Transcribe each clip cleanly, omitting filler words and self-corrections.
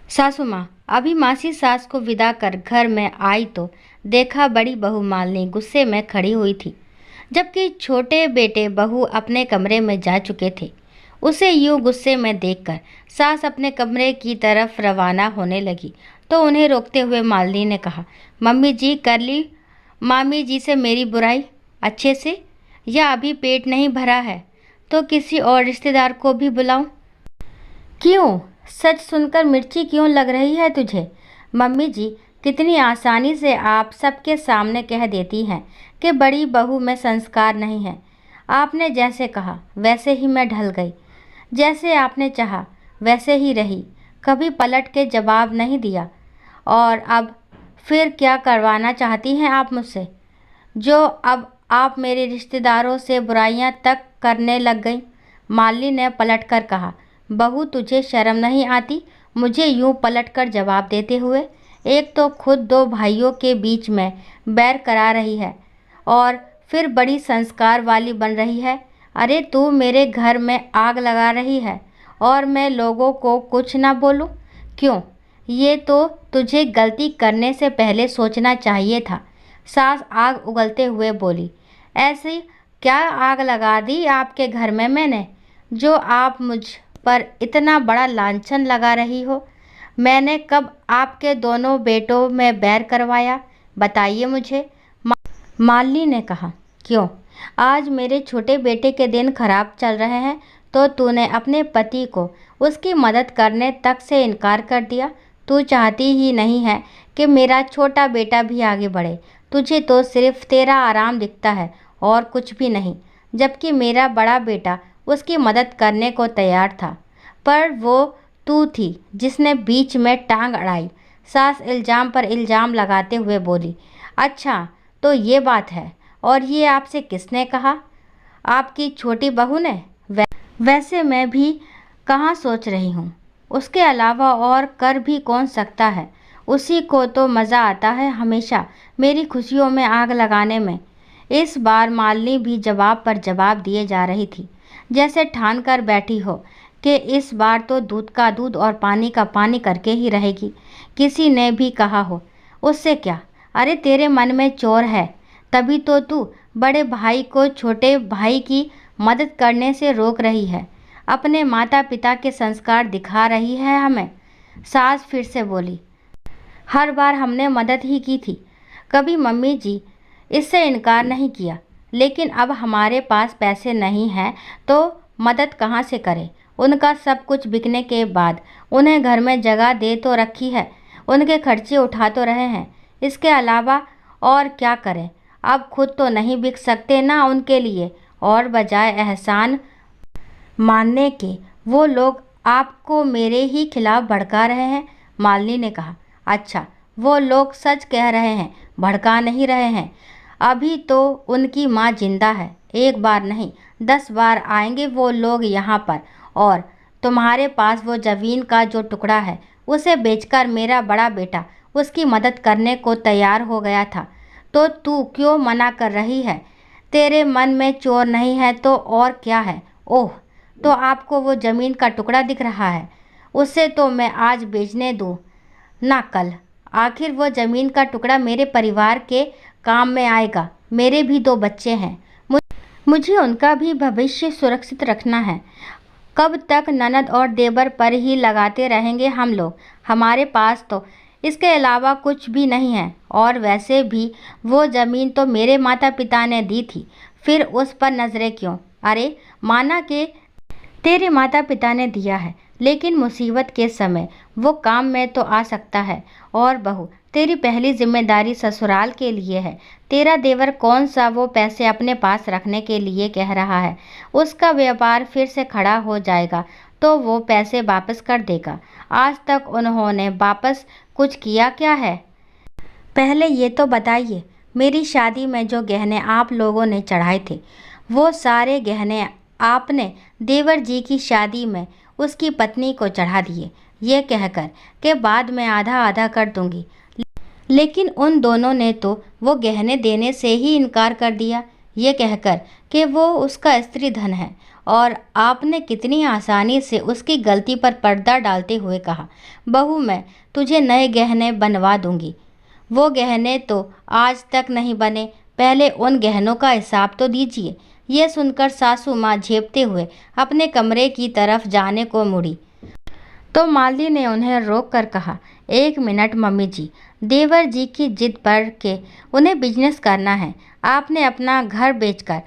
सासू माँ अभी मासी सास को विदा कर घर में आई तो देखा बड़ी बहू मालिनी गुस्से में खड़ी हुई थी, जबकि छोटे बेटे बहू अपने कमरे में जा चुके थे। उसे यूं गुस्से में देखकर सास अपने कमरे की तरफ रवाना होने लगी तो उन्हें रोकते हुए मालिनी ने कहा, मम्मी जी कर ली मामी जी से मेरी बुराई अच्छे से, या अभी पेट नहीं भरा है तो किसी और रिश्तेदार को भी बुलाऊं? क्यों? सच सुनकर मिर्ची क्यों लग रही है तुझे? मम्मी जी कितनी आसानी से आप सबके सामने कह देती हैं कि बड़ी बहू में संस्कार नहीं है। आपने जैसे कहा वैसे ही मैं ढल गई, जैसे आपने चाहा वैसे ही रही, कभी पलट के जवाब नहीं दिया। और अब फिर क्या करवाना चाहती हैं आप मुझसे, जो अब आप मेरे रिश्तेदारों से बुराइयां तक करने लग गई? माली ने पलटकर कहा, बहू तुझे शर्म नहीं आती मुझे यूं पलटकर जवाब देते हुए? एक तो खुद दो भाइयों के बीच में बैर करा रही है और फिर बड़ी संस्कार वाली बन रही है। अरे तू मेरे घर में आग लगा रही है और मैं लोगों को कुछ ना बोलूं? क्यों? ये तो तुझे गलती करने से पहले सोचना चाहिए था। सास आग उगलते हुए बोली, ऐसी क्या आग लगा दी आपके घर में मैंने, जो आप मुझ पर इतना बड़ा लांछन लगा रही हो? मैंने कब आपके दोनों बेटों में बैर करवाया, बताइए मुझे। मालिनी ने कहा, क्यों? आज मेरे छोटे बेटे के दिन खराब चल रहे हैं तो तूने अपने पति को उसकी मदद करने तक से इनकार कर दिया। तू चाहती ही नहीं है कि मेरा छोटा बेटा भी आगे बढ़े। तुझे तो सिर्फ तेरा आराम दिखता है और कुछ भी नहीं, जबकि मेरा बड़ा बेटा उसकी मदद करने को तैयार था, पर वो तू थी जिसने बीच में टांग अड़ाई। सास इल्ज़ाम पर इल्ज़ाम लगाते हुए बोली, अच्छा तो ये बात है, और ये आपसे किसने कहा? आपकी छोटी बहू ने? वैसे मैं भी कहाँ सोच रही हूँ, उसके अलावा और कर भी कौन सकता है? उसी को तो मज़ा आता है हमेशा मेरी खुशियों में आग लगाने में। इस बार मालिनी भी जवाब पर जवाब दिए जा रही थी, जैसे ठान कर बैठी हो कि इस बार तो दूध का दूध और पानी का पानी करके ही रहेगी। किसी ने भी कहा हो, उससे क्या? अरे तेरे मन में चोर है, तभी तो तू बड़े भाई को छोटे भाई की मदद करने से रोक रही है, अपने माता पिता के संस्कार दिखा रही है हमें। सास फिर से बोली, हर बार हमने मदद ही की थी, कभी मम्मी जी इससे इनकार नहीं किया, लेकिन अब हमारे पास पैसे नहीं हैं तो मदद कहाँ से करें? उनका सब कुछ बिकने के बाद उन्हें घर में जगह दे तो रखी है, उनके खर्चे उठा तो रहे हैं, इसके अलावा और क्या करें? अब खुद तो नहीं बिक सकते ना उनके लिए, और बजाय एहसान मानने के वो लोग आपको मेरे ही खिलाफ भड़का रहे हैं। मालिनी ने कहा, अच्छा वो लोग सच कह रहे हैं, भड़का नहीं रहे हैं। अभी तो उनकी माँ जिंदा है, एक बार नहीं 10 बार आएंगे वो लोग यहाँ पर, और तुम्हारे पास वो ज़मीन का जो टुकड़ा है उसे बेचकर मेरा बड़ा बेटा उसकी मदद करने को तैयार हो गया था, तो तू क्यों मना कर रही है? तेरे मन में चोर नहीं है तो और क्या है? ओह, तो आपको वो ज़मीन का टुकड़ा दिख रहा है, उसे तो मैं आज बेचने दूँ ना कल। आखिर वो ज़मीन का टुकड़ा मेरे परिवार के काम में आएगा, मेरे भी 2 बच्चे हैं, मुझे उनका भी भविष्य सुरक्षित रखना है। कब तक ननद और देवर पर ही लगाते रहेंगे हम लोग? हमारे पास तो इसके अलावा कुछ भी नहीं है, और वैसे भी वो ज़मीन तो मेरे माता पिता ने दी थी, फिर उस पर नज़रें क्यों? अरे माना कि तेरे माता पिता ने दिया है, लेकिन मुसीबत के समय वो काम में तो आ सकता है। और बहू तेरी पहली जिम्मेदारी ससुराल के लिए है। तेरा देवर कौन सा वो पैसे अपने पास रखने के लिए कह रहा है? उसका व्यापार फिर से खड़ा हो जाएगा तो वो पैसे वापस कर देगा। आज तक उन्होंने वापस कुछ किया क्या है? पहले ये तो बताइए, मेरी शादी में जो गहने आप लोगों ने चढ़ाए थे, वो सारे गहने आपने देवर जी की शादी में उसकी पत्नी को चढ़ा दिए, ये कहकर कि बाद में आधा आधा कर दूंगी। लेकिन उन दोनों ने तो वो गहने देने से ही इनकार कर दिया, ये कहकर कि वो उसका स्त्री धन है और आपने कितनी आसानी से उसकी गलती पर पर्दा डालते हुए कहा, बहू मैं तुझे नए गहने बनवा दूंगी। वो गहने तो आज तक नहीं बने, पहले उन गहनों का हिसाब तो दीजिए। ये सुनकर सासू माँ झेपते हुए अपने कमरे की तरफ जाने को मुड़ी तो माली ने उन्हें रोक कर कहा, एक मिनट मम्मी जी, देवर जी की जिद पर के उन्हें बिजनेस करना है। आपने अपना घर बेचकर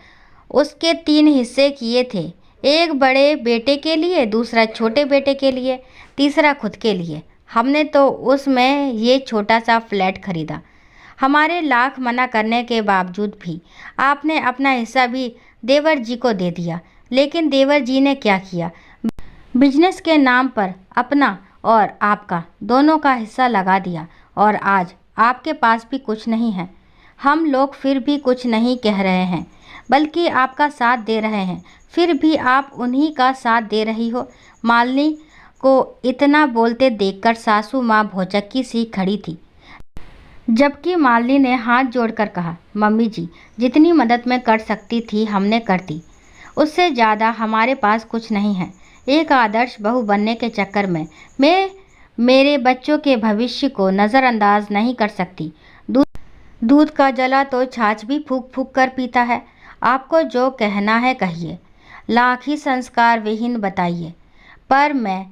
उसके 3 हिस्से किए थे, एक बड़े बेटे के लिए, दूसरा छोटे बेटे के लिए, तीसरा खुद के लिए। हमने तो उसमें ये छोटा सा फ्लैट खरीदा। हमारे लाख मना करने के बावजूद भी आपने अपना हिस्सा भी देवर जी को दे दिया। लेकिन देवर जी ने क्या किया, बिजनेस के नाम पर अपना और आपका दोनों का हिस्सा लगा दिया और आज आपके पास भी कुछ नहीं है। हम लोग फिर भी कुछ नहीं कह रहे हैं, बल्कि आपका साथ दे रहे हैं, फिर भी आप उन्हीं का साथ दे रही हो। मालिनी को इतना बोलते देखकर सासू माँ भौचक्की सी खड़ी थी, जबकि मालिनी ने हाथ जोड़कर कहा, मम्मी जी, जितनी मदद मैं कर सकती थी हमने कर दी, उससे ज़्यादा हमारे पास कुछ नहीं है। एक आदर्श बहू बनने के चक्कर में मैं मेरे बच्चों के भविष्य को नज़रअंदाज नहीं कर सकती। दूध का जला तो छाछ भी फूंक फूंक कर पीता है। आपको जो कहना है कहिए, लाख ही संस्कार विहीन बताइए, पर मैं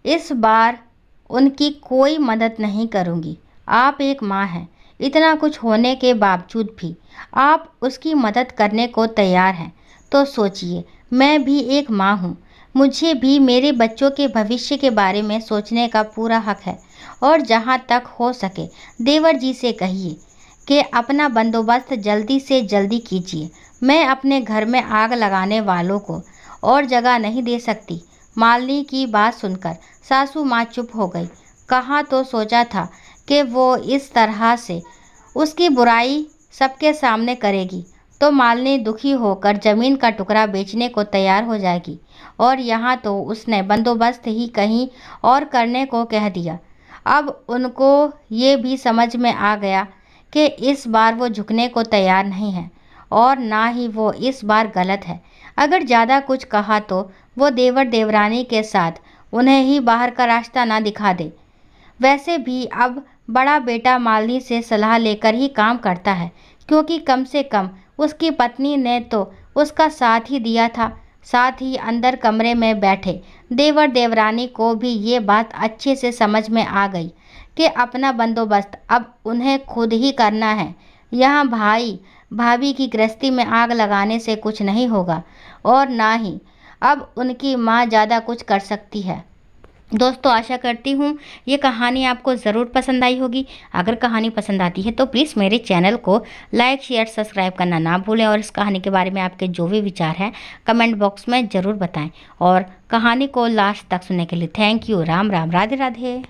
इस बार उनकी कोई मदद नहीं करूंगी। आप एक माँ हैं, इतना कुछ होने के बावजूद भी आप उसकी मदद करने को तैयार हैं, तो सोचिए, मैं भी एक माँ हूँ, मुझे भी मेरे बच्चों के भविष्य के बारे में सोचने का पूरा हक है। और जहाँ तक हो सके देवर जी से कहिए कि अपना बंदोबस्त जल्दी से जल्दी कीजिए। मैं अपने घर में आग लगाने वालों को और जगह नहीं दे सकती। मालिनी की बात सुनकर सासू माँ चुप हो गई। कहाँ तो सोचा था कि वो इस तरह से उसकी बुराई सबके सामने करेगी तो मालिनी दुखी होकर ज़मीन का टुकड़ा बेचने को तैयार हो जाएगी, और यहाँ तो उसने बंदोबस्त ही कहीं और करने को कह दिया। अब उनको ये भी समझ में आ गया कि इस बार वो झुकने को तैयार नहीं है, और ना ही वो इस बार गलत है। अगर ज़्यादा कुछ कहा तो वो देवर देवरानी के साथ उन्हें ही बाहर का रास्ता ना दिखा दे। वैसे भी अब बड़ा बेटा मालिनी से सलाह लेकर ही काम करता है, क्योंकि कम से कम उसकी पत्नी ने तो उसका साथ ही दिया था। साथ ही अंदर कमरे में बैठे देवर देवरानी को भी ये बात अच्छे से समझ में आ गई कि अपना बंदोबस्त अब उन्हें खुद ही करना है। यहाँ भाई भाभी की गृहस्थी में आग लगाने से कुछ नहीं होगा, और ना ही अब उनकी माँ ज़्यादा कुछ कर सकती है। दोस्तों, आशा करती हूँ ये कहानी आपको ज़रूर पसंद आई होगी। अगर कहानी पसंद आती है तो प्लीज़ मेरे चैनल को लाइक शेयर सब्सक्राइब करना ना भूलें, और इस कहानी के बारे में आपके जो भी विचार हैं कमेंट बॉक्स में ज़रूर बताएं। और कहानी को लास्ट तक सुनने के लिए थैंक यू। राम राम, राधे राधे।